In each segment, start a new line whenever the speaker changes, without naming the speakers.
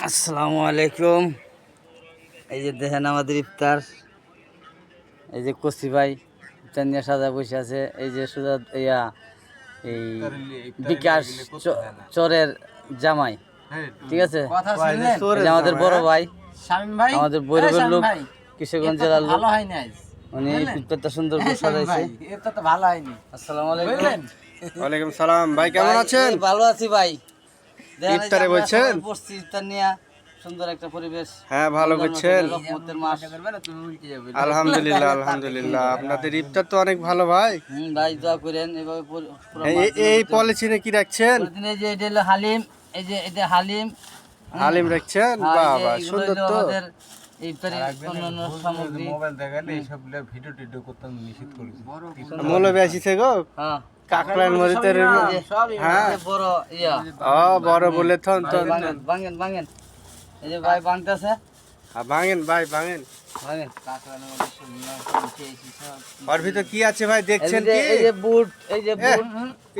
আসসালামু আলাইকুম। এই যে দেখেন আমাদের ইফতার, এই যে কচি ভাই ইফতার নিয়ে সাজা বসে আছে। এই যে সুজা ইয়া এই বিকাশ চরের জামাই, ঠিক আছে। এই যে আমাদের বড় ভাই
শামীম ভাই,
আমাদের বৈরবের লোক,
ভাই
কিশোরগঞ্জ জেলার লোক।
ভালো হয়নি আজ,
উনি ইফতারটা সুন্দর করে সাজাইছে।
এটা তো ভালো হয়নি।
আসসালামু আলাইকুম।
ওয়ালাইকুম সালাম। ভাই কেমন আছেন?
এই ভালো আছি ভাই। দেখেন এই যে
ইফতারে
আমরা
বসছেন?
সবাই বসছি ইফতার নিয়ে, সুন্দর একটা পরিবেশ।
হ্যাঁ, ভালো করছেন।
রহমতের মাস।
আলহামদুলিল্লাহ আলহামদুলিল্লাহ। আপনাদের ইফতার তো অনেক ভালো ভাই।
ভাই দোয়া করেন এভাবে পুরো
এই পলিথিনে কি রাখছেন?
এই যে এটা হলো হালিম, এই যে এটা হালিম।
হালিম রাখছেন? বাহ বাহ, সুন্দর তো।
আমাদের ইফতারি অন্যান্য সামগ্রী।
মোবাইল দেখালে এইসব ভিডিও টিডিও করতে নিষেধ করেছে।
মৌলবী আসিছে গো।
হ্যাঁ,
কাকড়ার মরিতে হ্যাঁ,
বড় ইয়া
বড় বলে থন থন।
ভাঙেন ভাঙেন ভাঙেন। এই যে ভাই ভাঙতেছে,
ভাঙেন ভাই ভাঙেন।
ভাঙেন।
ওর ভিতর কি আছে ভাই দেখছেন কি?
এই যে বুট, এই যে বুট,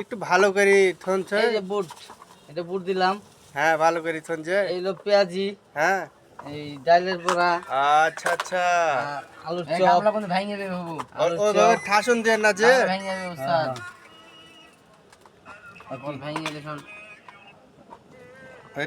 একটু ভালো করে থন
এই যে বুট, এটা বুট দিলাম।
হ্যাঁ, ভালো করে থন যে।
এই হলো পেঁয়াজি,
হ্যাঁ,
এই ডালের বড়া,
আচ্ছা আচ্ছা।
আলুর
এই
চপ।
গামলা কোন ভাঙিয়ে দেবে বাবু,
ওইভাবে ঠাসন দেন না যে।
ভাঙিয়ে দেবে উস্তাদ,
হ্যাঁ।
ভাঙিয়ে দেবে সব।
এই